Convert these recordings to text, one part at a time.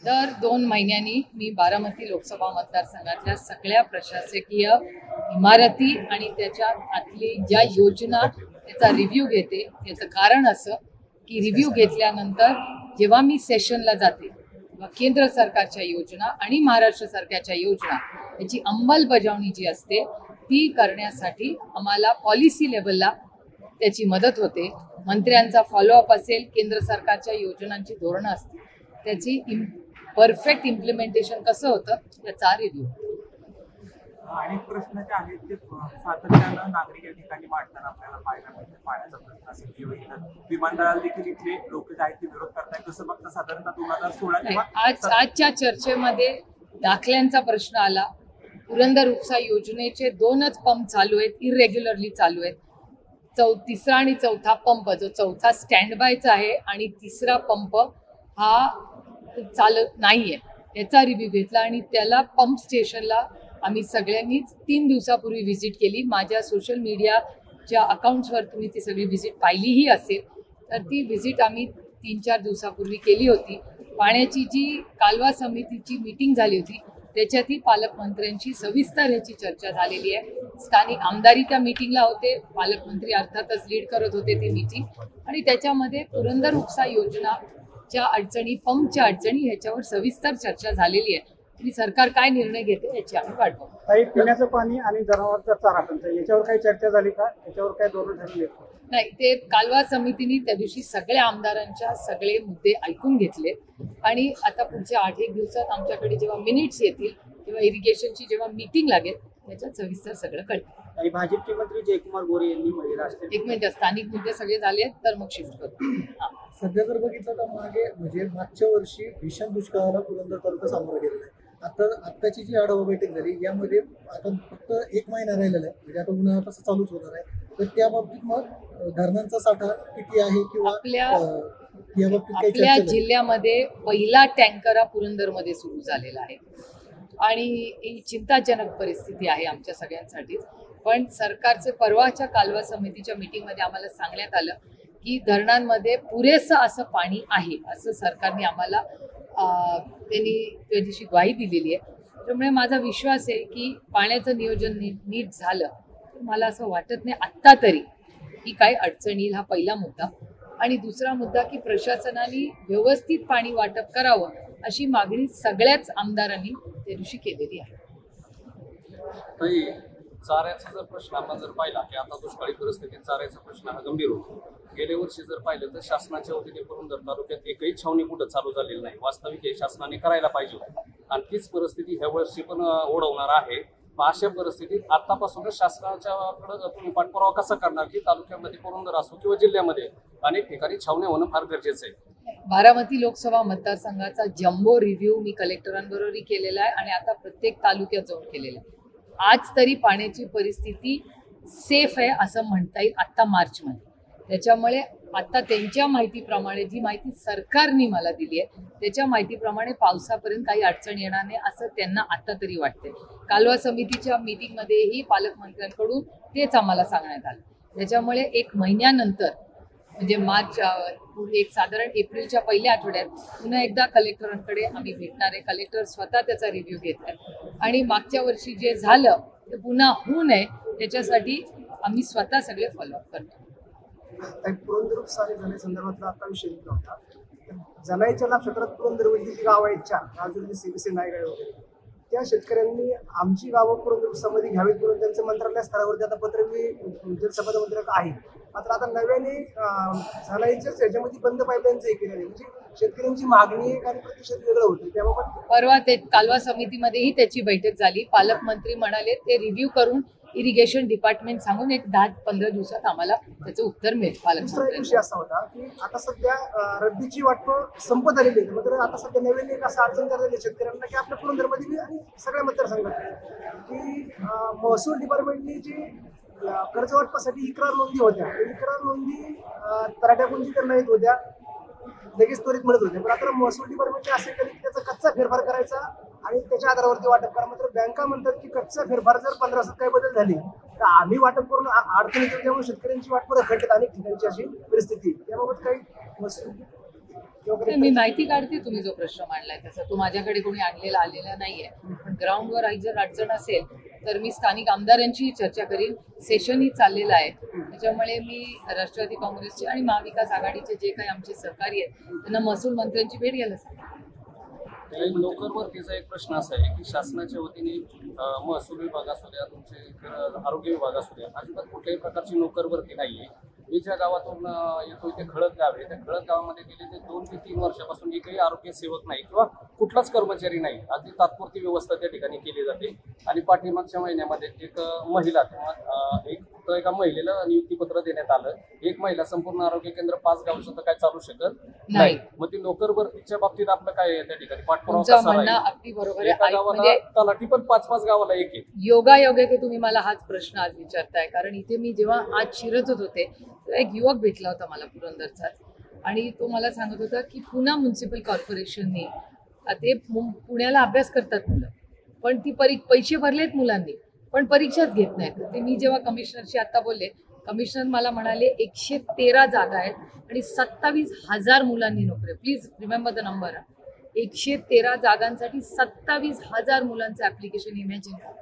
दर 2 महिन्यांनी मी बारामती लोकसभा मतदारसंघातल्या सगळ्या प्रशासकीय इमारती आणि त्याच्या आतली ज्या योजना त्याचा रिव्ह्यू घेते. याचं कारण असं की रिव्ह्यू घेतल्यानंतर जेव्हा मी सेशनला जाते तेव्हा केंद्र सरकारच्या योजना आणि महाराष्ट्र सरकारच्या योजना याची अंमलबजावणी जी असते ती करण्यासाठी आम्हाला पॉलिसी लेवलला त्याची मदत होते. मंत्र्यांचा फॉलोअप असेल, केंद्र सरकारच्या योजनांची धोरणं असतील, त्याची परफेक्ट इम्प्लिमेंटेशन कसं होतं याचा रिव्ह्यू. अनेक प्रश्न जे आहेत ते सातत्यानं नागरिक या ठिकाणी मांडताना आपल्याला पाहायला मिळते. पाण्याचा प्रश्न असेल किंवा विमानतळाला देखील इथले लोक जे आहेत ते विरोध करतायत. कसं बघता साधारणतः 2016 किंवा आजच्या चर्चेमध्ये दाखल्यांचा प्रश्न आला. पुरंदर उपसा योजनेचे 2च पंप चालू आहेत, इरेग्युलरली चालू आहेत. तिसरा आणि चौथा पंप, जो चौथा स्टँड बायचा आहे आणि तिसरा पंप हा चालत नाहीये, याचा रिव्ह्यू घेतला आणि त्याला पंप स्टेशनला आम्ही सगळ्यांनीच 3 दिवसापूर्वी व्हिजिट केली. माझ्या सोशल मीडियाच्या अकाउंट्सवर तुम्ही ती सगळी व्हिजिट पाहिलीही असेल. तर ती व्हिजिट आम्ही 3-4 दिवसापूर्वी केली होती. पाण्याची जी कालवा समितीची मीटिंग झाली होती त्याच्यातही पालकमंत्र्यांची सविस्तर ह्याची चर्चा झालेली आहे. स्थानिक आमदारी त्या मीटिंगला होते, पालकमंत्री अर्थातच लीड करत होते ती मीटिंग आणि त्याच्यामध्ये पुरंदर उपसा योजनाच्या अडचणी, पंपच्या अडचणी ह्याच्यावर सविस्तर चर्चा झालेली आहे. आणि सरकार काय निर्णय घेते याची आम्ही वाट बघतो. काही पिण्याचं पाणी आणि जनावरांचा चारा टंचाई याच्यावर काही चर्चा झाली का? याच्यावर काय धोरण ठरले? नाही, ते कालवा समितीने त्या दिवशी सगळ्या आमदारांच्या सगळे मुद्दे ऐकून घेतले आणि आता पुढच्या 8-1 दिवसात आमच्याकडे जेव्हा मिनिट्स येतील तेव्हा इरिगेशनची जेव्हा मीटिंग लागेल त्याच्यात सविस्तर सगळं कळेल. काही भाजपचे मंत्री जयकुमार गोरे यांनी महिला एक मिनिट, स्थानिक मुद्दे सगळे झाले आहेत तर मग शिफ्ट करू. सध्या जर बघितलं तर मागच्या वर्षी भीषण दुष्काळाला पुरंदर तालुका सामोरा गेलेला आहे. आत्ताची जी आढावा बैठक झाली यामध्ये आता फक्त 1 महिना राहिलेला आहे, म्हणजे आता उन्हाळा तसं चालूच होणार आहे. तर त्या बाबतीत मग धरणांचा साठा किती आहे किंवा आपल्या जिल्ह्यामध्ये पहिला टँकर हा पुरंदरमध्ये सुरू झालेला आहे आणि ही चिंताजनक परिस्थिती आहे आमच्या सगळ्यांसाठी. पण सरकारचे परवाच्या कालवा समितीच्या मीटिंगमध्ये आम्हाला सांगण्यात आलं की धरणांमध्ये पुरेसं असं पाणी आहे, असं सरकारने आम्हाला त्यांनी त्या दिवशी ग्वाही दिलेली आहे. त्यामुळे माझा विश्वास आहे की पाण्याचं नियोजन नीट झालं तर मला असं वाटत नाही आत्ता तरी की काय अडचण येईल. हा पहिला मुद्दा. आणि दुसरा मुद्दा की प्रशासनाने व्यवस्थित पाणी वाटप करावं अशी मागणी सगळ्याच आमदारांनी त्या दिवशी केलेली आहे. चाऱ्याचा जर प्रश्न आपण जर पाहिला की आता दुष्काळी परिस्थितीत चाऱ्याचा प्रश्न हा गंभीर होतो. गेल्या वर्षी जर पाहिलं तर शासनाच्या वतीने पुरंदर तालुक्यात एकही छावणी कुठं चालू झालेली नाही. वास्तविक हे शासनाने करायला पाहिजे आणि तीच परिस्थिती ह्या वर्षी पण ओढवणार आहे. अशा परिस्थितीत आतापासूनच शासनाच्याकडे तुम्ही पाठपुरावा कसा करणार की तालुक्यामध्ये पुरंदर असो किंवा जिल्ह्यामध्ये अनेक ठिकाणी छावण्या होणं फार गरजेचं आहे. बारामती लोकसभा मतदारसंघाचा जम्बो रिव्ह्यू मी कलेक्टरांबरोबरही केलेला आहे आणि आता प्रत्येक तालुक्यात जाऊन केलेला आहे. आज तरी पाण्याची परिस्थिती सेफ आहे असं म्हणता येईल आत्ता मार्चमध्ये. त्याच्यामुळे आता त्यांच्या माहितीप्रमाणे जी माहिती सरकारने मला दिली आहे त्याच्या माहितीप्रमाणे पावसापर्यंत काही अडचण येणार नाही असं त्यांना आता तरी वाटते. कालवा समितीच्या मीटिंगमध्येही पालकमंत्र्यांकडून तेच आम्हाला सांगण्यात आलं. त्याच्यामुळे 1 महिन्यानंतर म्हणजे मार्च एक साधारण एप्रिलच्या पहिल्या आठवड्यात पुन्हा एकदा कलेक्टरांकडे आम्ही भेटणार आहे. कलेक्टर स्वतः त्याचा रिव्ह्यू घेत आहेत आणि मागच्या वर्षी जे झालं ते पुन्हा होऊ नये त्याच्यासाठी आम्ही स्वतः सगळे फॉलोअप करतो. पुरंदर उपसा संदर्भातला आता विषय होता. जनाईच्या क्षेत्रात पुरंदरवरची जी गाव आहेत 4 राजुरी, सीबीसी, नायगाव वगैरे त्या शेतकऱ्यांनी आमची गावं पुरंदर उपसामध्ये घ्यावीत म्हणून त्यांचं मंत्रालय स्तरावरती आता पत्र जलसंपदा मंत्र्याकडे आहे. मात्र आता नव्याने जनाईच्याच याच्यामध्ये बंद पाईपलाईनचं हे केलेलं आहे. म्हणजे शेतकऱ्यांची मागणी एक आणि प्रतिशत वेगळं होतं. त्याबाबत परवा ते कालवा समितीमध्येही त्याची बैठक झाली. पालकमंत्री म्हणाले ते रिव्ह्यू करून इरिगेशन डिपार्टमेंट सांगून एक 10-15 दिवसात आम्हाला त्याचं उत्तर मिळेल. पालकमंत्री विषय असा होता की आता सध्या रब्बीची वाटप संपत आलेली आहे. मात्र आता सध्या नवीन एक असं अडचण झालेली शेतकऱ्यांना की आपल्या पुरंदरमध्ये आणि सगळ्या मतदारसंघात की महसूल डिपार्टमेंटनी जी कर्ज वाटपासाठी इक्रार नोंदी होत्या, इक्रार नोंदी तराट्याकडून जी त्यांना येत होत्या लगेच त्वरित मिळत होते. पण आता महसूल डिपार्टमेंटने असे केले की त्याचा कच्चा फेरफार करायचा आणि त्याच्या आधारावरती वाटप करा. मात्र बँका म्हणतात की कच्चा फेरफार जर 15 काही बदल झाली तर आम्ही वाटप करून अडचण येते. त्यामुळे शेतकऱ्यांची वाटप रखडतात अनेक ठिकाणची अशी परिस्थिती. त्याबाबत काही किंवा मी माहिती काढते तुम्ही जो प्रश्न मांडलाय त्याचा. तो माझ्याकडे कोणी आलेला नाहीये, पण ग्राउंडवर जर अडचण असेल तर मी स्थानिक आमदारांची चर्चा करीन. सेशनही चाललेलं आहे, त्याच्यामुळे मी राष्ट्रवादी काँग्रेसचे आणि महाविकास आघाडीचे जे काही आमचे सहकारी आहेत त्यांना महसूल मंत्र्यांची भेट घ्यायला सांगितलं. नोकर भरतीचा एक प्रश्न असा आहे की शासनाच्या वतीने महसूल विभाग असू द्या, तुमचे आरोग्य विभाग असू द्या, अजिबात कुठल्याही प्रकारची नोकर भरती नाहीये. मी ज्या गावातून येतो इथे खळद गाव आहे, त्या खळद गावामध्ये गेले ते 2 ते 3 वर्षापासून एकही आरोग्य सेवक नाही किंवा कुठलाच कर्मचारी नाही. अगदी तात्पुरती व्यवस्था त्या ठिकाणी केली जाते. आणि पाठीमागच्या महिन्यामध्ये एक महिला किंवा एका महिलेला नियुक्तीपत्र देण्यात आलं. एक महिला संपूर्ण आरोग्य केंद्र 5 गावचं तर काय चालू शकत नाही. मग ती नोकर भरतीच्या बाबतीत आपलं काय आहे त्या ठिकाणी पाठपुरावा कसा राहील? अगदी बरोबर एका गावाला आहे. तलाठी पण 5-5 गावाला एक. योगायोग आहे की तुम्ही मला हाच प्रश्न आज विचारताय, कारण इथे मी जेव्हा आज शिरतच होते तेव्हा एक युवक भेटला होता मला पुरंदरचाच, आणि तो मला सांगत होता की पुणे म्युन्सिपल कॉर्पोरेशनने ते पुण्याला अभ्यास करतात मुलं, पण ती पैसे भरलेत मुलांनी पण परीक्षाच घेत नाहीत. ते मी जेव्हा कमिशनरशी आता बोलले, कमिशनर मला म्हणाले 113 जागा आहेत आणि 27,000 मुलांनी नोकरी. Please remember the number. 113 जागांसाठी 27,000 मुलांचं ऍप्लिकेशन. इमॅजिन करा.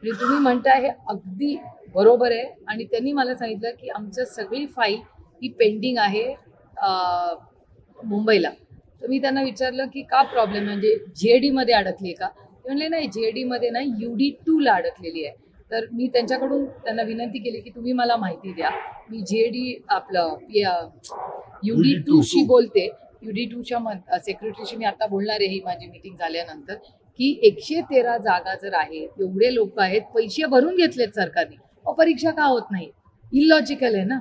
म्हणजे तुम्ही म्हणताय हे अगदी बरोबर आहे. आणि त्यांनी मला सांगितलं की आमचं सगळी फाईल ही पेंडिंग आहे मुंबईला. तर मी त्यांना विचारलं की का प्रॉब्लेम, म्हणजे GAD मध्ये अडकली आहे का? ते म्हणले नाही, GAD मध्ये नाही, UD2 ला अडकलेली आहे. तर मी त्यांना विनंती केली की तुम्ही मला माहिती द्या. मी GAD आपलं UD2 शी बोलते. UD2च्या सेक्रेटरीशी मी आता बोलणार आहे ही माझी मीटिंग झाल्यानंतर, की 113 जागा जर आहेत, एवढे लोक आहेत, पैसे भरून घेतलेत सरकारने, परीक्षा का होत नाही? इलॉजिकल आहे ना.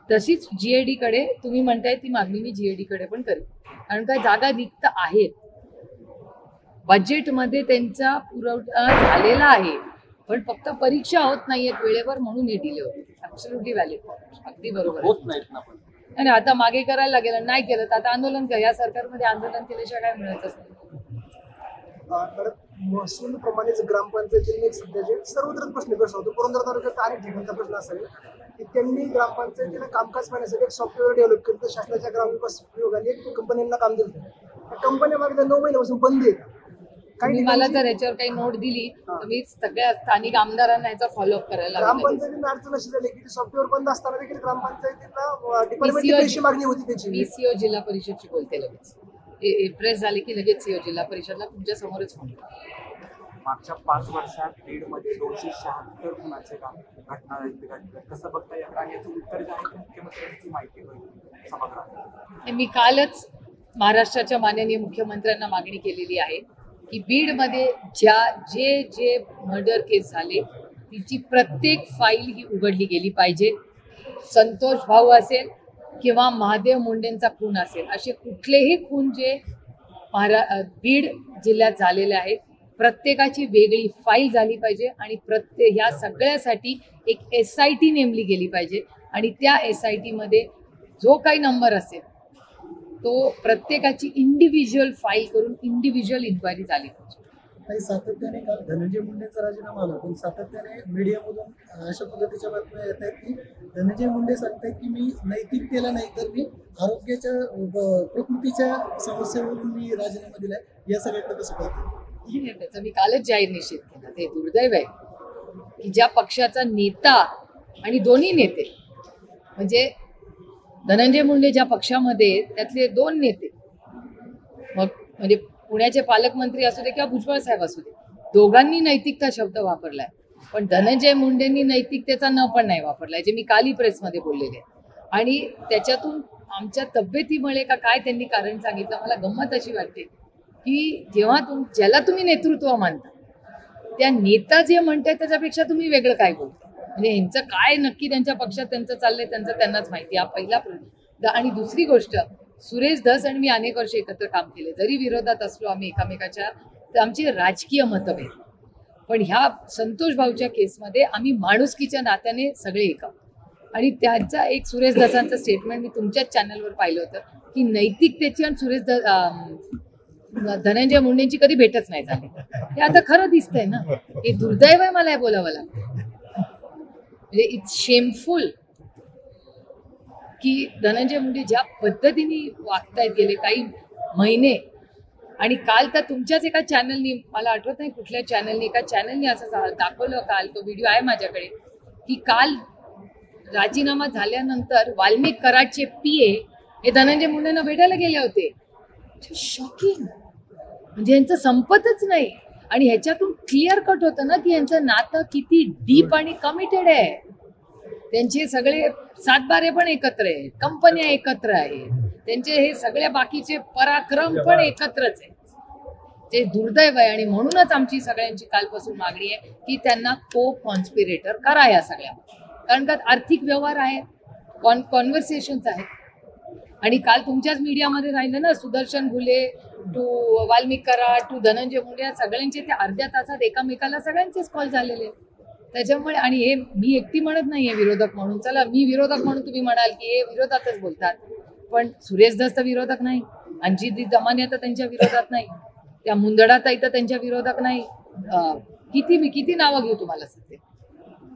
तशीच GAD कडे तुम्ही म्हणताय ती मागणी मी GAD कडे पण करेन, कारण काय जागा रिक्त आहेत. बजेटमध्ये त्यांचा पुरवठा झालेला आहे, पण फक्त परीक्षा होत नाहीयेत वेळेवर, म्हणून हे डिले होते. Absolutely valid. अगदी बरोबर होत नाहीत ना. पण आणि आता मागे करायला लागेल, नाही केलं तर आता आंदोलन कर. या सरकारमध्ये आंदोलन केल्याशिवाय काय मिळतच नाही. महसूल प्रमाणेच ग्रामपंचायतीने सध्याचे सर्वत्र प्रश्न होतो. पुरंदर तालुक्यात अनेक ठिकाणचा प्रश्न असेल की त्यांनी ग्रामपंचायतीला कामकाज पाहण्यासाठी एक सॉफ्टवेअर डेव्हलप केलं. तर शासनाच्या ग्रामविकास विभागाने एक कंपन्यांना काम दिलं. त्या कंपन्या मागल्या 9 महिन्यापासून बंद आहेत. काही मला जर याच्यावर काही नोट दिली तर मी सगळ्या स्थानिक आमदारांना याचा फॉलोअप करायला. ग्रामपंचायतीने अडचण अशी झाली की सॉफ्टवेअर बंद असताना देखील ग्रामपंचायतीला डिपार्टमेंटची पैसे मागणी होती त्याची. मी CO जिल्हा परिषदची बोलते. लगेच प्रेस झाली की लगेच CO जिल्हा परिषदला तुमच्या समोरच फोन. मागच्या 5 वर्षात बीडमध्ये 276 खुनाचे घटना घडल्या. कसं बघता येईल आणि याचं उत्तर जे आहे मुख्यमंत्र्यांची माहिती होईल सभागृहात. मी कालच महाराष्ट्राच्या माननीय मुख्यमंत्र्यांना मागणी केलेली आहे की बीडमध्ये जे मर्डर केस झाले तिची प्रत्येक फाईल ही उघडली गेली पाहिजे. संतोष भाऊ असेल किंवा महादेव मुंडेंचा खून असेल, असे कुठलेही खून जे बीड जिल्ह्यात झालेले आहेत, प्रत्येकाची वेगळी फाईल झाली पाहिजे आणि ह्या सगळ्यासाठी एक SIT नेमली गेली पाहिजे. आणि त्या SIT मध्ये जो काही नंबर असेल तो प्रत्येकाची इंडिव्हिज्युअल फाईल करून इंडिव्हिज्युअल इन्क्वायरी झाली पाहिजे. काही सातत्याने काल धनंजय मुंडेंचा राजीनामा आला, पण सातत्याने मीडियामधून अशा पद्धतीच्या बातम्या येत आहेत की धनंजय मुंडे सांगतायत की मी नैतिकतेला नाही तर मी आरोग्याच्या प्रकृतीच्या समस्येवरून मी राजीनामा दिलाय. या सगळ्याकडे कसं पाहतो? त्याचा मी कालच जाहीर निषेध केला. ते दुर्दैव आहे की ज्या पक्षाचा नेता आणि दोन्ही नेते, म्हणजे धनंजय मुंडे ज्या पक्षामध्ये त्यातले 2 नेते, मग म्हणजे पुण्याचे पालकमंत्री असू दे किंवा भुजबळ साहेब असू दे, दोघांनी नैतिकता शब्द वापरलाय, पण धनंजय मुंडेंनी नैतिकतेचा न पण नाही वापरलाय, जे मी कालही प्रेसमध्ये बोललेले. आणि त्याच्यातून आमच्या तब्येतीमुळे का काय त्यांनी कारण सांगितलं. मला गंमत अशी वाटते की जेव्हा ज्याला तुम्ही नेतृत्व मानता त्या नेता जे म्हणताय त्याच्यापेक्षा तुम्ही वेगळं काय बोलता. म्हणजे ह्यांचं काय नक्की त्यांच्या पक्षात त्यांचं चाललंय त्यांनाच माहिती. हा पहिला प्रश्न. आणि दुसरी गोष्ट, सुरेश धस आणि मी अनेक वर्ष एकत्र काम केले. जरी विरोधात असलो आम्ही एकमेकाच्या, तर आमची राजकीय मतभेद, पण ह्या संतोष भाऊच्या केसमध्ये आम्ही माणुसकीच्या नात्याने सगळे एका. आणि त्यांचा एक सुरेश धसांचं स्टेटमेंट मी तुमच्याच चॅनलवर पाहिलं होतं की नैतिकतेची आणि धनंजय मुंडेंची कधी भेटच नाही झाली. हे आता खरं दिसतंय ना. हे दुर्दैव आहे, मला हे बोलावं लागतं. म्हणजे इट्स शेमफुल. की धनंजय मुंडे ज्या पद्धतीने वागतायत गेले काही महिने, आणि काल तर तुमच्याच एका चॅनलनी, मला आठवत नाही कुठल्या चॅनलनी, एका चॅनलनी असं दाखवलं, काल तो व्हिडिओ आहे माझ्याकडे, की काल राजीनामा झाल्यानंतर वाल्मिक कराडचे PA हे धनंजय मुंडेंना भेटायला गेले होते. शॉकिंग, म्हणजे यांचं संपतच नाही. आणि ह्याच्यातून क्लिअर कट होतं ना की यांचं नातं किती डीप आणि कमिटेड आहे. त्यांचे सगळे सातबारे पण एकत्र आहेत, कंपन्या एकत्र आहेत, त्यांचे हे सगळे बाकीचे पराक्रम पण एकत्रच आहे. ते दुर्दैव आहे. आणि म्हणूनच आमची सगळ्यांची कालपासून मागणी आहे की त्यांना को कॉन्स्पिरेटर करा या सगळ्या, कारण का आर्थिक व्यवहार आहेत, कॉन्व्हर्सेशन्स आहेत. आणि काल तुमच्याच मीडियामध्ये राहिलं ना, सुदर्शन घुले टू वाल्मिक कराड टू धनंजय मुंडे, या सगळ्यांचे ते अर्ध्या तासात एकामेकाला सगळ्यांचेच कॉल झालेले. त्याच्यामुळे, आणि हे मी एकटी म्हणत नाहीये विरोधक म्हणून, चला मी विरोधक म्हणून तुम्ही म्हणाल की हे विरोधातच बोलतात, पण सुरेश दस तर विरोधक नाही, अंजित दमानिया तर त्यांच्या विरोधात नाही, त्या मुंदडाताई तर त्यांच्या विरोधक नाही. किती नावं घेऊ तुम्हाला सध्या,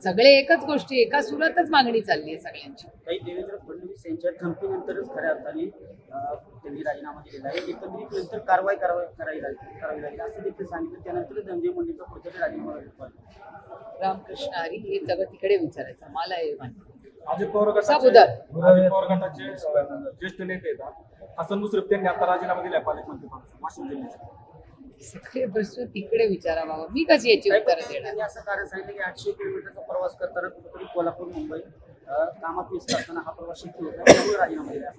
सगळे एकच गोष्टी, एका सुरातच मागणी चालली आहे सगळ्यांची. काही देवेंद्र फडणवीस यांच्या धमकीनंतरच खऱ्या अर्थाने त्यांनी राजीनामा दिलेला आहे. एकंदरीत नंतर कारवाई करावी लागेल असं देखील सांगितलं. त्यानंतर धनंजय मुंडेंचा पुढचा राजीनामा रामकृष्ण हरी हे सगळं तिकडे विचारायचं, मला हे माहिती. अजित पवार गटाचे ज्येष्ठ नेते आहेत हसन मुश्रीफ यांनी आता राजीनामा दिलाय पालकमंत्री वाशिम जिल्ह्याचे. सगळे प्रश्न तिकडे विचारा बाबा, मी कशी याची उत्तरं देणार. त्यांनी असं कारण सांगितलं की 800 किलोमीटरचा प्रवास करताना कुठेतरी कोल्हापूर मुंबई कामात मिस करताना हा प्रवास शक्य होता, त्यामुळे राजीनामा दिला.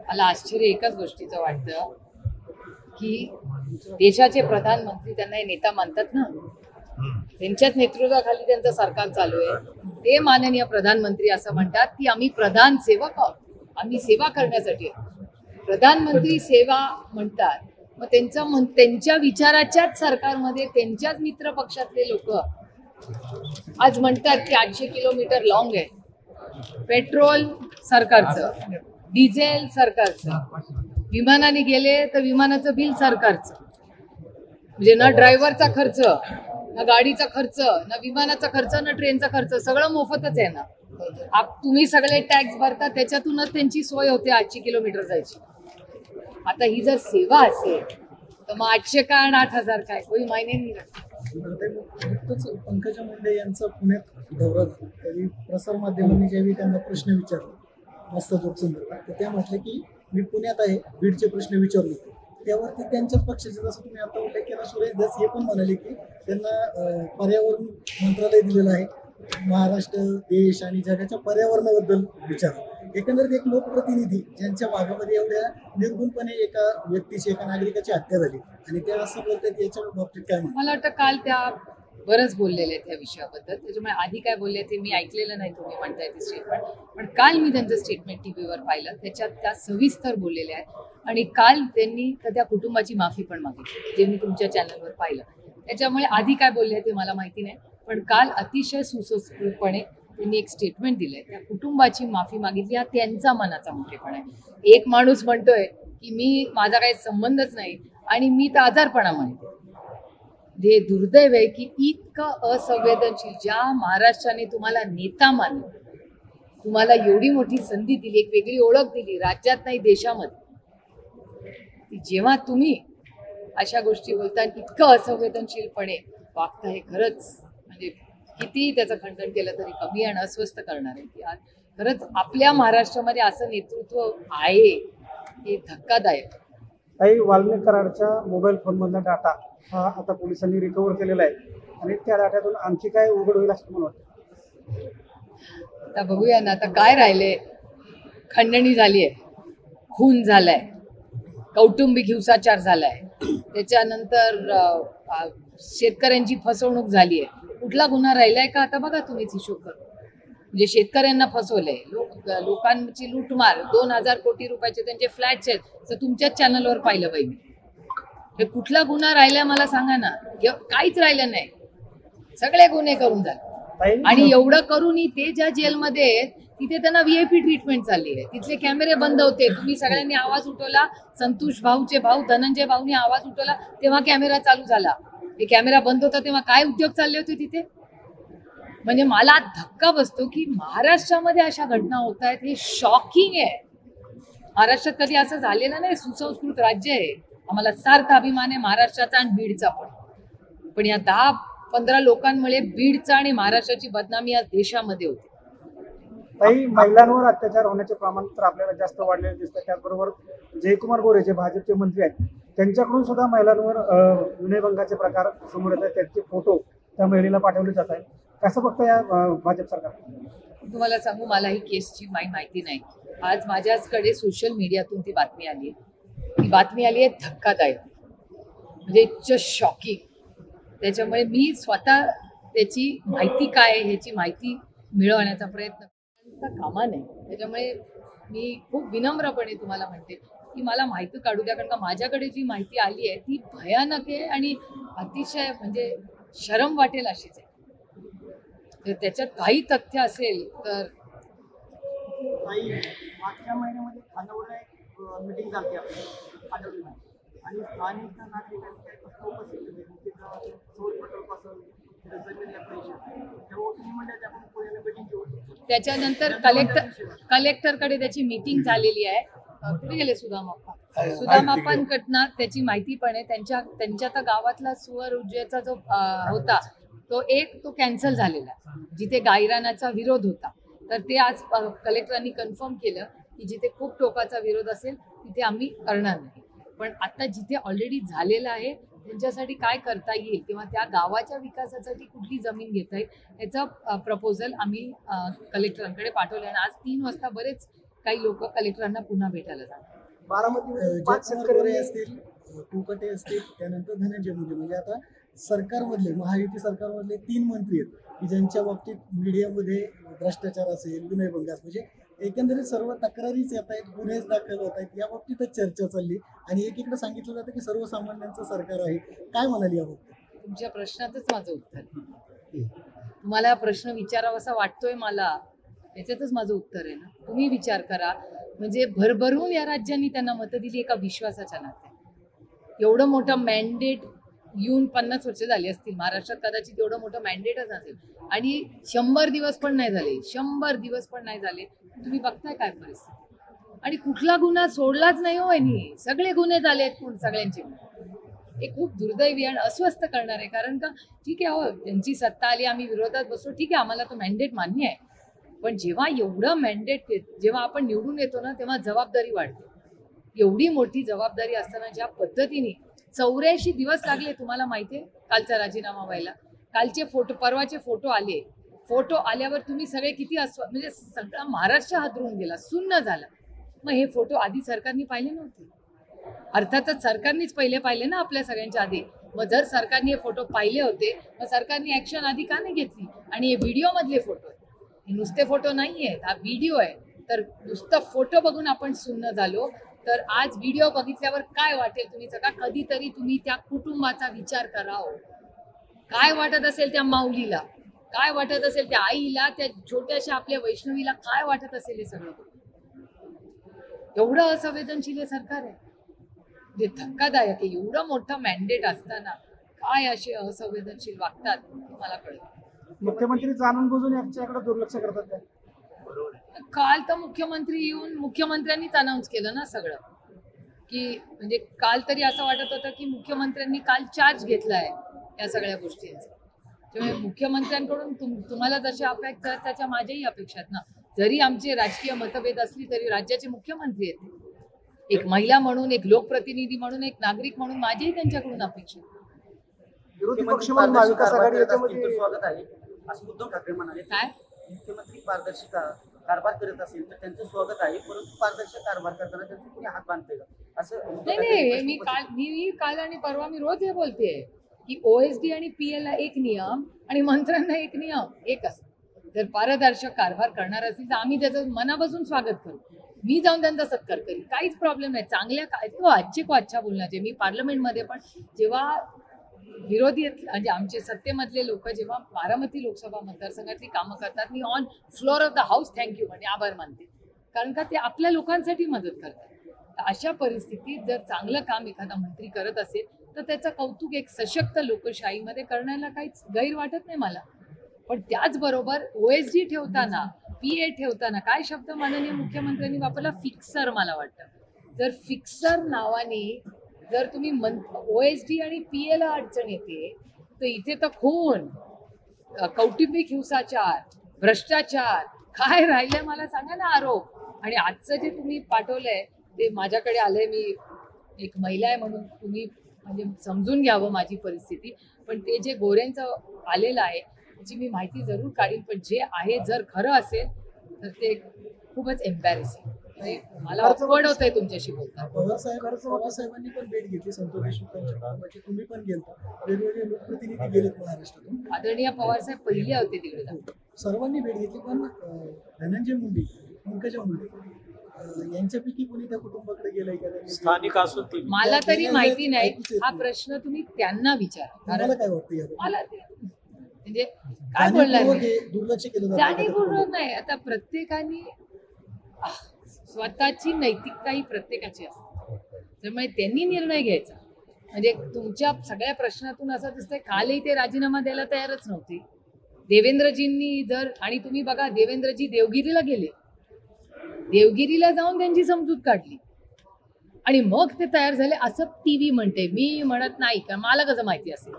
मला आश्चर्य एकाच गोष्टीचं वाटतं की देशाचे प्रधानमंत्री त्यांना हे नेता मानतात ना, त्यांच्याच नेतृत्वाखाली त्यांचं सरकार चालू आहे. ते माननीय प्रधानमंत्री असं म्हणतात की आम्ही प्रधान सेवक आहोत, आम्ही सेवा करण्यासाठी आहोत. प्रधानमंत्री सेवा म्हणतात, मग त्यांच्या विचाराच्याच सरकारमध्ये त्यांच्याच मित्र पक्षातले लोक आज म्हणतात की 800 किलोमीटर लॉंग आहे, पेट्रोल सरकारचं, डिझेल सरकारचं, विमानाने गेले तर विमानाचं बिल सरकारचं, म्हणजे ना ड्रायव्हरचा खर्च, ना गाडीचा खर्च, ना विमानाचा खर्च, ना ट्रेनचा खर्च, सगळं मोफतच आहे ना. तुम्ही सगळे टॅक्स भरता, त्याच्यातूनच त्यांची सोय होते 800 किलोमीटर जायची. आता ही जर सेवा असेल तर मग 800 काय आणि 8000 काय, कोणी मायने नाही. नुकतंच पंकजा मुंडे यांचा पुण्यात दौरा झाला, त्यावेळी प्रसारमाध्यमांनी ज्यावेळी त्यांना प्रश्न विचारले मस्त जोक संदर्भात, तर त्या म्हटलं की मी पुण्यात आहे, बीडचे प्रश्न विचारले. त्यावरती त्यांच्याच पक्षाचे, जसं तुम्ही आता उल्लेख केला, सुरेश धस हे पण म्हणाले की त्यांना पर्यावरण मंत्रालय दिलेलं आहे, महाराष्ट्र देश आणि जगाच्या पर्यावरणाबद्दल विचार. एकंदरीत एक लोकप्रतिनिधी ज्यांच्या भागामध्ये एवढ्या निर्गुणपणे एका व्यक्तीची, एका नागरिकाची हत्या झाली, आणि त्या असं बोलतात, याच्या बाबतीत काय म्हणतात? मला वाटतं काल त्या बरंच बोललेले आहेत या विषयाबद्दल, त्याच्यामुळे आधी काय बोलले ते मी ऐकलेलं नाही, तुम्ही म्हणताय ते स्टेटमेंट, पण काल मी त्यांचं स्टेटमेंट टीव्हीवर पाहिलं, त्याच्यात त्या सविस्तर बोललेल्या आहेत. आणि काल त्यांनी त्या कुटुंबाची माफी पण मागितली, जे मी तुमच्या चॅनलवर पाहिलं. त्याच्यामुळे आधी काय बोलले ते मला माहिती नाही, पण काल अतिशय सुसंस्कृतपणे त्यांनी एक स्टेटमेंट दिलंय, त्या कुटुंबाची माफी मागितली. हा त्यांचा मनाचा मोठेपणा आहे. एक माणूस म्हणतोय की मी, माझा काही संबंधच नाही आणि मी तर आजारपणा म्हणते. हे दुर्दैव आहे की इतकं असंवेदनशील, ज्या महाराष्ट्राने तुम्हाला नेता मानलं, तुम्हाला एवढी मोठी संधी दिली, एक वेगळी ओळख दिली राज्यात नाही देशामध्ये, जेव्हा तुम्ही अशा गोष्टी बोलता, इतकं असंवेदनशीलपणे वागता, हे खरंच म्हणजे किती त्याचं खंडन केलं तरी कमी आणि अस्वस्थ करणार आहे. की खरंच आपल्या महाराष्ट्रामध्ये असं नेतृत्व आहे, हे धक्कादायक. काही वाल्मिक कराडच्या मोबाईल फोनमधला डाटा हा आता पोलिसांनी रिकव्हर केलेला आहे, आणि त्या डाट्यातून आणखी काय उघड होईल असं मला वाटतं. आता बघूया ना, आता काय राहिले. खंडणी झाली आहे, खून झालाय, कौटुंबिक हिंसाचार झालाय, त्याच्यानंतर शेतकऱ्यांची फसवणूक झाली आहे. कुठला गुन्हा राहिलाय का आता बघा तुम्हीच हिशोब करून. म्हणजे शेतकऱ्यांना फसवलंय, लोकांची लूटमार, 2000 कोटी रुपयाचे त्यांचे फ्लॅट्स आहेत, तर तुमच्याच चॅनलवर पाहिलं पाहिजे. हे कुठला गुन्हा राहिलाय मला सांगा ना. काहीच राहिलं नाही, सगळे गुन्हे करून झाले. आणि एवढं करूनही ते ज्या जेलमध्ये आहेत तिथे त्यांना VIP ट्रीटमेंट चालली आहे. तिथले कॅमेरे बंद होते, तुम्ही सगळ्यांनी आवाज उठवला, संतोष भाऊचे भाऊ धनंजय भाऊनी आवाज उठवला, तेव्हा कॅमेरा चालू झाला. ते कॅमेरा बंद होता तेव्हा काय उद्योग चालले होते तिथे? म्हणजे मला धक्का बसतो की महाराष्ट्रामध्ये अशा घटना होत आहेत, हे शॉकिंग आहे. महाराष्ट्रात कधी असं झालेलं नाही. सुसंस्कृत राज्य आहे, आम्हाला सार्थ अभिमान आहे महाराष्ट्राचा आणि बीडचा पण या 10-15 लोकांमुळे बीडचा आणि महाराष्ट्राची बदनामी या देशामध्ये होती. काही महिलांवर अत्याचार होण्याचे प्रमाण तर आपल्याला जास्त वाढलेले दिसतं. त्याचबरोबर जयकुमार गोरे जे भाजपचे मंत्री आहेत त्यांच्याकडून सुद्धा महिलांवर विनयभंगाचे प्रकार समोर येत आहेत. त्याचे फोटो त्या महिलेला पाठवले जात आहेत. कसं बघतं या भाजप सरकार? तुम्हाला सांगू, मला ही केसची माहिती नाही. आज माझ्याकडे सोशल मीडियातून ती बातमी आली आहे. ती बातमी आली आहे धक्कादायक, म्हणजे जस्ट शॉकिंग. त्याच्यामुळे मी स्वतः त्याची माहिती काय आहे ह्याची माहिती मिळवण्याचा प्रयत्न कामा नाही. त्याच्यामुळे मी खूप विनम्रपणे तुम्हाला म्हणते की मला माहिती काढू द्या, कारण का माझ्याकडे जी माहिती आली आहे ती भयानक आहे आणि अतिशय म्हणजे शरम वाटेल अशीच आहे. तर त्याच्यात काही तथ्य असेल तर मागच्या महिन्यामध्ये खानावरला एक मीटिंग झाली आपली खानावरला आणि स्थानिक नागरिकांनी काही प्रश्न उपस्थित केले. तिथं सोल पेट्रोलपासून जमीन तेव्हा तुम्ही म्हणजे आपण पुण्याला मीटिंग घेऊ. त्याच्यानंतर कलेक्टरकडे त्याची मीटिंग झालेली आहे. कुठे गेले सुदामापांकडनं त्याची माहिती पण आहे. त्यांच्या तर गावातला सुवर ऊर्जेचा जो होता तो कॅन्सल झालेला, जिथे गायरानाचा विरोध होता. तर ते आज कलेक्टरांनी कन्फर्म केलं की जिथे खूप टोकाचा विरोध असेल तिथे आम्ही करणार नाही. पण आता जिथे ऑलरेडी झालेलं आहे त्यांच्यासाठी काय करता येईल किंवा त्या गावाच्या विकासासाठी कुठली जमीन घेता येईल याचं प्रपोजल आम्ही कलेक्टरांकडे पाठवलं आहे. आज 3 वाजता बरेच काही लोक कलेक्टरांना पुन्हा भेटायला जातात. बारामती 5 शेतकरी असतील, कुकटे असतील, त्यानंतर धनंजय मुंडे, म्हणजे आता सरकारमधले महायुती सरकारमधले 3 मंत्री आहेत की ज्यांच्या बाबतीत मीडियामध्ये भ्रष्टाचार असेल, विनयभंग असेल, म्हणजे एकंदरीत सर्व तक्रारीच येत आहेत, गुन्हेच दाखल होत आहेत. या बाबतीतच चर्चा चालली आणि एकीकडे सांगितलं जातं की सर्वसामान्यांचं सरकार आहे. काय म्हणाली याबाबत? तुमच्या प्रश्नातच माझं उत्तर. तुम्हाला प्रश्न विचारावासा वाटतोय मला, त्याच्यातच माझं उत्तर आहे ना. तुम्ही विचार करा, म्हणजे भरभरून या राज्यांनी त्यांना मतं दिली एका विश्वासाच्या नात्याने. एवढं मोठं मॅन्डेट येऊन 50 वर्ष झाली असतील. महाराष्ट्रात कदाचित एवढं मोठं मॅन्डेटच असेल आणि 100 दिवस पण नाही झाले. 100 दिवस पण नाही झाले. तुम्ही बघताय काय परिस्थिती. आणि कुठला गुन्हा सोडलाच नाही हो यांनी. सगळे गुन्हे झाले आहेत सगळ्यांचे. हे खूप दुर्दैवी आणि अस्वस्थ करणार आहे. कारण का ठीक आहे, हो त्यांची सत्ता आली, आम्ही विरोधात बसलो, ठीक आहे, आम्हाला तो मॅन्डेट मान्य आहे. पण जेव्हा एवढं मॅन्डेट जेव्हा आपण निवडून येतो ना तेव्हा जबाबदारी वाढते. एवढी मोठी जबाबदारी असताना ज्या पद्धतीने 84 दिवस लागले, तुम्हाला माहितीये कालचा राजीनामा व्हायला. कालचे फोटो, परवाचे फोटो आले. फोटो आल्यावर तुम्ही सगळे किती म्हणजे सगळा महाराष्ट्र हादरून गेला, सुन्न झाला. मग हे फोटो आधी सरकारने पाहिले नव्हते. अर्थातच सरकारनेच पहिले पाहिले ना आपल्या सगळ्यांच्या आधी. मग जर सरकारने हे फोटो पाहिले होते मग सरकारने ऍक्शन आधी का नाही घेतली? आणि हे व्हिडिओ मधले फोटो आहेत, हे नुसते फोटो नाही आहेत, हा व्हिडिओ आहे. तर नुसतं फोटो बघून आपण सुन्न झालो तर आज व्हिडिओ बघितल्यावर काय वाटेल तुम्ही सगळा? कधीतरी तुम्ही त्या कुटुंबाचा विचार करा. काय वाटत असेल त्या माऊलीला, काय वाटत असेल त्या आईला, त्या छोट्याशा आपल्या वैष्णवीला काय वाटत असेल हे सगळं? एवढं असंवेदनशील सरकार आहे, जे धक्कादायक आहे. एवढं मोठं मॅन्डेट असताना काय असे असंवेदनशील वागतात मला कळत. मुख्यमंत्री जाणून बुजून याच्याकडे दुर्लक्ष करतात काय? काल तर मुख्यमंत्री येऊन मुख्यमंत्र्यांनीच अनाऊन्स केलं ना सगळं, की म्हणजे काल तरी असं वाटत होतं की मुख्यमंत्र्यांनी काल चार्ज घेतलाय या सगळ्या गोष्टींचा. त्यामुळे मुख्यमंत्र्यांकडून तुम्हाला जशा अपेक्षा आहेत त्याच्या माझ्याही अपेक्षा आहेत ना. जरी आमचे राजकीय मतभेद असली तरी राज्याचे मुख्यमंत्री आहेत. एक महिला म्हणून, एक लोकप्रतिनिधी म्हणून, एक नागरिक म्हणून माझीही त्यांच्याकडून अपेक्षा. विरोधी पक्ष म्हणून महाविकास आघाडी याच्यामध्ये स्वागत आहे असं उद्धव ठाकरे म्हणाले. काय मुख्यमंत्री पारदर्शी कारभार करत असेल तर त्यांचं स्वागत आहे, परंतु पारदर्शक कारभार करताना त्यांचं कोणी हात बांधते का असं? नाही, मी काल आणि परवा मी रोज हे बोलते की OSD आणि PL ला एक नियम आणि मंत्र्यांना एक नियम, एक असं. जर पारदर्शक कारभार करणार असेल तर आम्ही त्याचं मनापासून स्वागत करू. मी जाऊन त्यांचा सत्कार करीन, काहीच प्रॉब्लेम नाही. चांगल्या अच्छे को अच्छा बोलण्याचे. मी पार्लमेंटमध्ये पण जेव्हा विरोधी म्हणजे आमचे सत्तेमधले लोक जेव्हा बारामती लोकसभा मतदारसंघातली कामं करतात, मी on floor of the house thank you म्हणजे आभार मानते, कारण का ते आपल्या लोकांसाठी मदत करतात. तर अशा परिस्थितीत जर चांगलं काम एखादा मंत्री करत असेल तर त्याचं कौतुक एक सशक्त लोकशाहीमध्ये करण्याला काहीच गैर वाटत नाही मला. पण त्याचबरोबर OSD ठेवताना, PA ठेवताना काय शब्द माननीय मुख्यमंत्र्यांनी वापरला? फिक्सर. मला वाटतं जर फिक्सर नावाने जर तुम्ही OSD आणि PA ला अडचण येते, तर इथे तर खून, कौटुंबिक हिंसाचार, भ्रष्टाचार काय राहिलंय मला सांगा ना आरोप. आणि आजचं जे तुम्ही पाठवलंय ते माझ्याकडे आलंय, मी एक महिला आहे म्हणून तुम्ही म्हणजे समजून घ्यावं माझी परिस्थिती, पण ते जे गोऱ्यांचं आलेलं आहे त्याची मी माहिती जरूर काढीन, पण जे आहे जर खरं असेल तर ते खूपच एम्बॅरेसिंग. मला ऑकवर्ड होतंय तुमच्याशी बोलता. पवार साहेबांनी पण भेट घेतली संतोष देशमुखांच्या कुटुंबाची, तुम्ही पण गेलता, वेगवेगळे लोकप्रतिनिधी गेलेत महाराष्ट्रातून. आदरणीय पवार साहेब पहिले होते तिकडे जाऊन. सर्वांनी भेट घेतली, पण धनंजय मुंडे, पंकजा मुंडे यांच्यापैकी कोणी त्या कुटुंबाकडे गेलंय का? स्थानिक असून ती मला तरी माहिती नाही. हा प्रश्न तुम्ही त्यांना विचारा. तुम्हाला काय वाटतं? मला म्हणजे काय बोलणार मी? दुर्लक्ष केलं जाणीवपूर्वक नाही. आता प्रत्येकाने स्वतःची नैतिकता ही प्रत्येकाची असते, त्यामुळे त्यांनी निर्णय घ्यायचा. म्हणजे तुमच्या सगळ्या प्रश्नातून असं दिसतंय कालही ते राजीनामा द्यायला तयारच नव्हते देवेंद्रजींनी. जर आणि तुम्ही बघा देवेंद्रजी देवगिरीला गेले, देवगिरीला जाऊन त्यांची समजूत काढली आणि मग ते तयार झाले असं TV म्हणते. मी म्हणत नाही, का मला कसं माहिती असेल?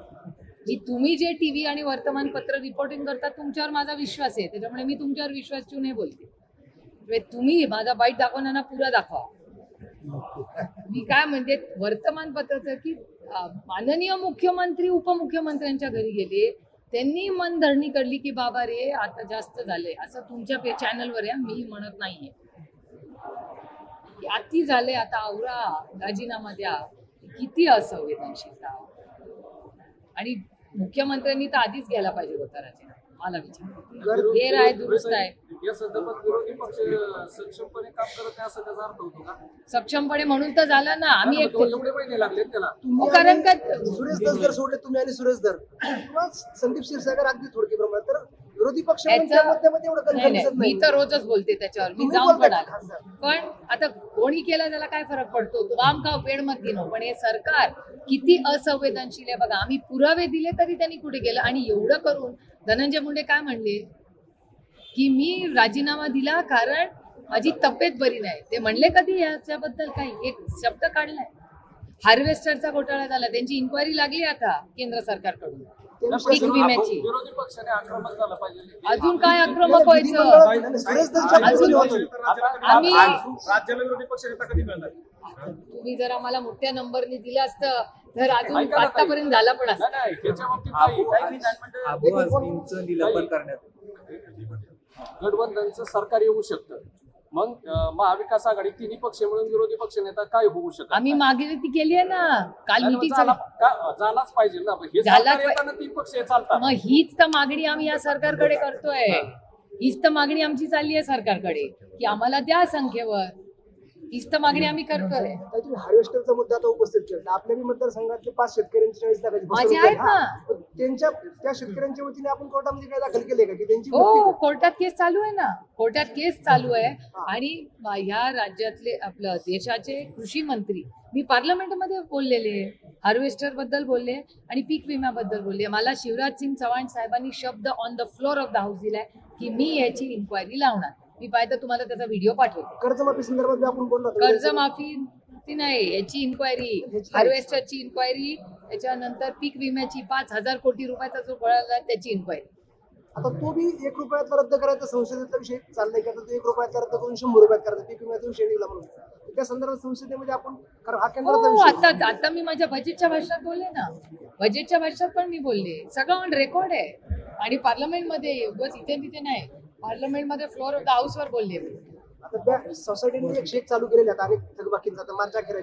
की तुम्ही जे TV आणि वर्तमानपत्र रिपोर्टिंग करतात तुमच्यावर माझा विश्वास आहे, त्याच्यामुळे मी तुमच्यावर विश्वास ठेवून हे बोलते. तुम्ही माझा बाईट दाखवताना पुरा दाखवा. मी काय म्हणते वर्तमानपत्राचं की माननीय मुख्यमंत्री उपमुख्यमंत्र्यांच्या घरी गेले, त्यांनी मनधरणी करली की बाबा रे आता जास्त झाले, असं तुमच्या चॅनलवर आहे. मी म्हणत नाहीये अति झाले, आता आवरा, राजीनामा द्या. किती असंवेदनशीलता. आणि मुख्यमंत्र्यांनी तर आधीच घ्यायला पाहिजे होता राजीनामा. मला विचार हेर आहे, दुरुस्त आहे. या संदर्भात विरोधी पक्ष सक्षमपणे काम करत नाही असं त्याचा अर्थ होतो का? सक्षमपणे म्हणून तर झालं ना. आम्ही एवढे महिने लागले त्याला. कारण का सुरेश धस जर सोडले तुम्ही आणि सुरेश धर किंवा संदीप क्षीरसागर अगदी थोडके प्रमाणात, तर विरोधी पक्ष एवढं कन्फ्युजन मी तर रोजच बोलते त्याच्यावर. मी जाऊन पण आले. पण आता कोणी केला त्याला काय फरक पडतो? वाम का पेड मत दिनो. पण हे सरकार किती असंवेदनशील आहे बघा. आम्ही पुरावे दिले तरी त्यांनी कुठे गेलं. आणि एवढं करून धनंजय मुंडे काय म्हणले की मी राजीनामा दिला कारण माझी तब्येत बरी नाही. ते म्हणले कधी याच्याबद्दल काही एक शब्द काढलाय? हार्वेस्टरचा घोटाळा झाला, त्यांची इन्क्वायरी लागली आता केंद्र सरकारकडून पीक विम्याची. विरोधी पक्षाने आक्रमक झालं पाहिजे. अजून काय आक्रमक व्हायचं? आम्ही राज्याला विरोधी पक्ष नेता कधी मिळणार? तुम्ही जर आम्हाला मोठ्या नंबरने दिलं असतं तर अजून आतापर्यंत झाला पण असतं. गठबंधनचं सरकार येऊ शकतं, मग महाविकास आघाडी तिन्ही पक्ष मिळून विरोधी पक्ष नेता काय होऊ शकत? आम्ही मागे ती केली आहे ना काल मीटिंग. झालाच पाहिजे ना. हे सरकार येताना तीन पक्ष चालतात. मग हीच तर मागणी आम्ही या सरकारकडे करतोय. हीच तर मागणी आमची चालली आहे सरकारकडे की आम्हाला द्या संख्येवर. हीच तर मागणी आम्ही करतोय. तुम्ही हार्वेस्टरचा मुद्दा आता उपस्थित केला. आपल्या मतदारसंघातले 5 शेतकऱ्यांची 40 लाखाची माझे आहेत ना. त्यांच्या त्या शेतकऱ्यांच्या वतीने आपण कोर्टामध्ये काय दाखल केले का की त्यांची? हो, कोर्टात केस चालू आहे ना. कोर्टात केस चालू आहे. आणि ह्या राज्यातले आपलं देशाचे कृषी मंत्री मी पार्लमेंटमध्ये बोललेले, हार्वेस्टर बद्दल बोलले आणि पीक विम्याबद्दल बोलले. मला शिवराज सिंग चव्हाण साहेबांनी शब्द on the floor of the house दिलाय की मी याची इन्क्वायरी लावणार. मी पाहिजे तुम्हाला त्याचा व्हिडिओ पाठवतो. कर्जमाफी संदर्भात आपण बोललो. कर्जमाफी ती नाही, याची इन्क्वायरी, हार्वेस्टरची इन्क्वायरी, त्याच्यानंतर पीक विम्याची 5,000 कोटी रुपयाचा जो घोटाळा त्याची इन्क्वायरी. आता तो बी 1 रुपयातला रद्द करायचा संसदेचा विषय चाललाय का? तो 1 रुपयातला रद्द करून 100 रुपयात करायचा पीक विम्याचा विषय निघाला म्हणून त्या संदर्भात संसदेमध्ये आपण हा केंद्राचा विषय. आता मी माझ्या बजेटच्या भाषणात बोलले ना. बजेटच्या भाषणात पण मी बोलले. सगळं ऑन रेकॉर्ड आहे. आणि पार्लमेंटमध्ये बस इथे तिथे नाही, पार्लमेंटमध्ये फ्लोअर ऑफ द हाऊस वर बोलले. आता त्या सोसायटीने एक शेक चालू केलेले आहेत अनेक थकबाकींचा. आता मार्च अखेर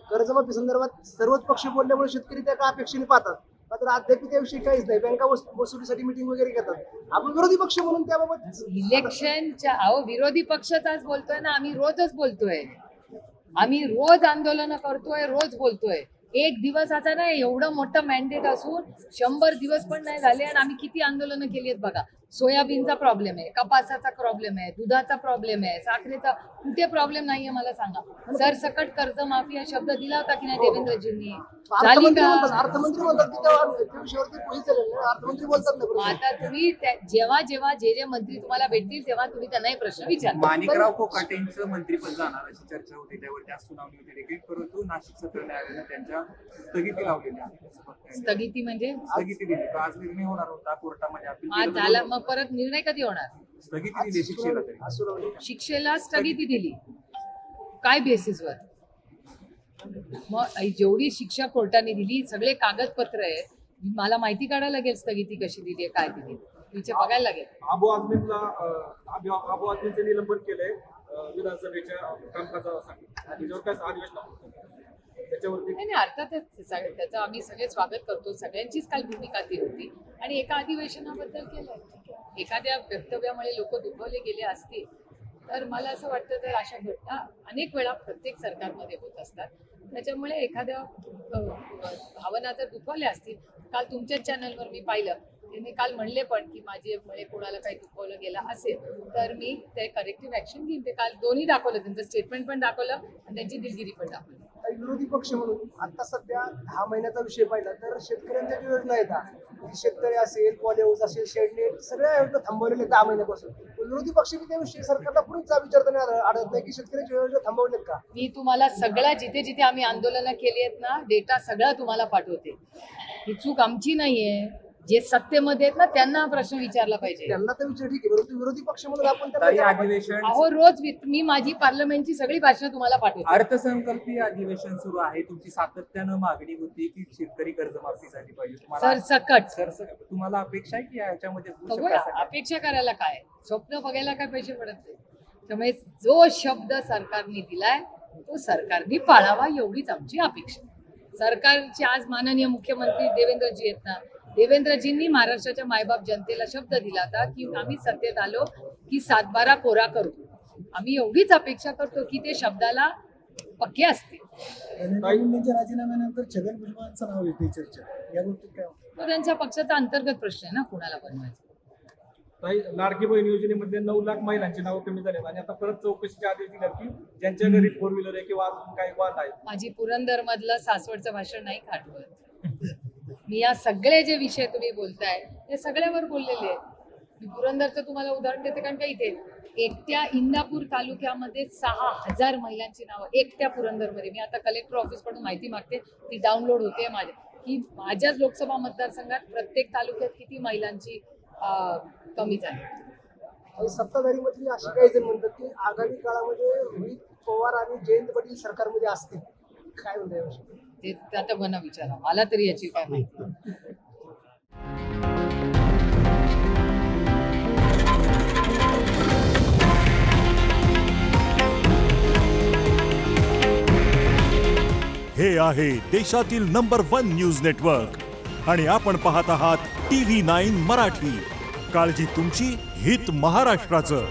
कर्जमाफी संदर्भात सर्वच पक्ष बोलल्यामुळे शेतकरी त्या का अपेक्षेने पाहतात. मात्र अद्याप त्याविषयी काहीच नाही. बँका वसुलीसाठी मिटिंग वगैरे घेतात. आपण विरोधी पक्ष म्हणून त्याबाबत इलेक्शनच्या विरोधी पक्षाचाच बोलतोय ना. आम्ही रोजच बोलतोय. आम्ही रोज आंदोलन करतोय, रोज बोलतोय. एक दिवसाचा नाही, एवढं मोठं मॅन्डेट असून 100 दिवस पण नाही झाले आणि आम्ही किती आंदोलनं केली आहेत बघा. सोयाबीनचा प्रॉब्लेम आहे, कपासाचा प्रॉब्लेम आहे, दुधाचा प्रॉब्लेम आहे, साखरेचा कुठे प्रॉब्लेम नाहीये मला सांगा. सरसकट कर्जमाफी हा शब्द दिला होता की नाही देवेंद्रजींनी? झाली का? अर्थमंत्री म्हणतात की त्या विषयावरती पोलीस झालेलं नाही. अर्थमंत्री बोलतात मग ना. आता तुम्ही जेव्हा जेव्हा जे मंत्री तुम्हाला भेटतील तेव्हा तुम्ही त्यांनाही प्रश्न विचारा. माणिकराव कोकाटेंचं मंत्रीपद जाणार अशी चर्चा होती, त्यावर त्या सुनावणी होती देखील, परंतु नाशिक सत्र न्यायालयानं त्यांच्या स्थगिती लावलेली आहे. स्थगिती म्हणजे स्थगिती दिली. तर आज निर्णय होणार होता कोर्टामध्ये, अपील आज केलं झाला, तर मग परत निर्णय कधी होणार? स्थगिती दिली शिक्षेला तरी. शिक्षेला स्थगिती दिली काय बेसिसवर? मग जेवढी शिक्षा कोर्टाने दिली, सगळे कागदपत्र आहेत, मला माहिती काढायला लागेल स्थगिती कशी दिली, काय दिली, तिचे बघायला लागेल. आबू आझमींचे निलंबन केलंय विधानसभेच्या कामकाजासाठी, त्याच्यावर काय अधिवेशन त्याच्यावरती? नाही अर्थातच त्याचं आम्ही सगळे स्वागत करतो. सगळ्यांचीच काल भूमिका ती होती आणि एका अधिवेशनाबद्दल केलंय. एखाद्या वक्तव्यामुळे लोक दुखावले गेले असतील तर मला असं वाटतं तर अशा घटना अनेक वेळा प्रत्येक सरकारमध्ये होत असतात. त्याच्यामुळे एखाद्या भावना जर दुखावल्या असतील, काल तुमच्याच चॅनलवर मी पाहिलं त्यांनी काल म्हणले पण की माझ्यामुळे कोणाला काही दुखवलं गेलं असेल तर मी ते करेक्टिव्ह ऍक्शन घेईन. ते काल दोन्ही दाखवलं, त्यांचं स्टेटमेंट पण दाखवलं आणि त्यांची दिलगिरी पण दाखवली. विरोधी पक्ष म्हणून आता सध्या 10 महिन्याचा विषय पाहिला तर शेतकऱ्यांच्या ज्या योजना येतात, शेतकरी असेल, पॉलिहाऊस असेल, शेडनेट, सगळ्या योजना थांबवलेल्या 10 महिन्यापासून. विरोधी पक्ष त्याविषयी सरकारला पुढेच विचारताना आढळत नाही की शेतकऱ्यांच्या योजना थांबवल्यात का? मी तुम्हाला सगळ्या जिथे जिथे आम्ही आंदोलनं केली आहेत ना, डेटा सगळा तुम्हाला पाठवते. ही चूक आमची नाहीये. जे सत्तेमध्ये आहेत ना त्यांना हा प्रश्न विचारला पाहिजे. त्यांना तर विचार ठीक आहे, परंतु विरोधी पक्ष म्हणून आपण अधिवेशन अहो रोज मी माझी पार्लमेंटची सगळी भाषणं तुम्हाला पाठवते. अर्थसंकल्पीय अधिवेशन सुरू आहे, तुमची सातत्यानं मागणी होती की शेतकरी कर्जमाफी झाली पाहिजे. सरसकट तुम्हाला अपेक्षा आहे की याच्यामध्ये बघूया, अपेक्षा करायला काय, स्वप्न बघायला काय पैसे पडत नाही. त्यामुळे जो शब्द सरकारने दिलाय तो सरकारने पाळावा एवढीच आमची अपेक्षा. सरकारचे आज माननीय मुख्यमंत्री देवेंद्रजी आहेत ना, देवेंद्रजींनी महाराष्ट्राच्या मायबाप जनतेला शब्द दिला होता की आम्ही सत्तेत आलो की 7-12 कोरा करू. आम्ही एवढीच अपेक्षा करतो की ते शब्दाला पक्के असतील. मुंडेंच्या राजीनाम्यानंतर छगन भुजबळांचं नाव येते चर्चा, याबाबतीत काय? तो त्यांच्या पक्षाचा अंतर्गत प्रश्न आहे ना, कोणाला बनवायचं. लाडकी बहीण योजनेमध्ये 9 लाख महिलांची नावं कमी झाली आणि आता परत चौकशीचे आदेश दिले की ज्यांच्या घरी 4 व्हीलर आहे किंवा अजून काही वाहन आहे. माझी पुरंदर मधलं सासवडचं भाषण नाही खाटवत. मी या सगळे जे विषय तुम्ही बोलताय ते सगळ्यावर बोललेले आहेत. मी पुरंदरचं तुम्हाला उदाहरण देते, कारण का इथे एकट्या इंदापूर तालुक्यामध्ये 6000 महिलांची नावं एकट्या पुरंदरमध्ये. मी आता कलेक्टर ऑफिस कडून माहिती मागते, ती डाउनलोड होते माझ्या, की माझ्याच लोकसभा मतदारसंघात प्रत्येक तालुक्यात किती महिलांची कमी झाली. सत्ताधारी मधली अशी काही जण म्हणतात की आगामी काळामध्ये रोहित पवार आणि जयंत पाटील सरकारमध्ये असतील, काय म्हणतात? ते आता बना विचारा, मला तरी याची काय माहिती. हे आहे देशातील नंबर 1 न्यूज नेटवर्क आणि आपण पाहत आहात TV9 मराठी. काळजी तुमची, हित महाराष्ट्राचं.